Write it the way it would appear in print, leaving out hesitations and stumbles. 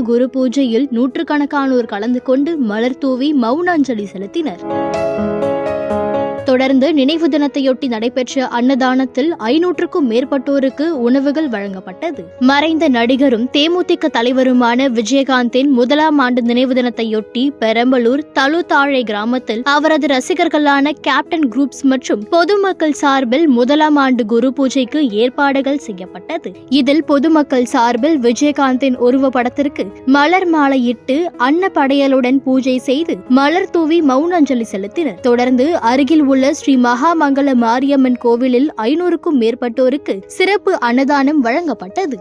குரு பூஜையில் நூற்றுக்கணக்கானோர் கலந்து கொண்டு மலர் தூவி மௌன அஞ்சலி செலுத்தினர். தொடர்ந்து நினைவு தினத்தையொட்டி நடைபெற்ற அன்னதானத்தில் 500க்கும் மேற்பட்டோருக்கு உணவுகள் வழங்கப்பட்டது. மறைந்த நடிகரும் தேமுதிக தலைவருமான விஜயகாந்தின் 1ஆம் ஆண்டு நினைவு தினத்தையொட்டி பெரம்பலூர் தழுத்தாழை கிராமத்தில் அவரது ரசிகர்களான கேப்டன் குரூப்ஸ் மற்றும் பொதுமக்கள் சார்பில் 1ஆம் ஆண்டு குரு பூஜைக்கு ஏற்பாடுகள் செய்யப்பட்டது. இதில் பொதுமக்கள் சார்பில் விஜயகாந்தின் உருவப்படத்திற்கு மலர் மாலையிட்டு அன்னப்படையலுடன் பூஜை செய்து மலர் தூவி மௌன அஞ்சலி செலுத்தினர். தொடர்ந்து அருகில் உள்ள ஸ்ரீ மகாமங்கல மாரியம்மன் கோவிலில் 500க்கும் மேற்பட்டோருக்கு சிறப்பு அன்னதானம் வழங்கப்பட்டது.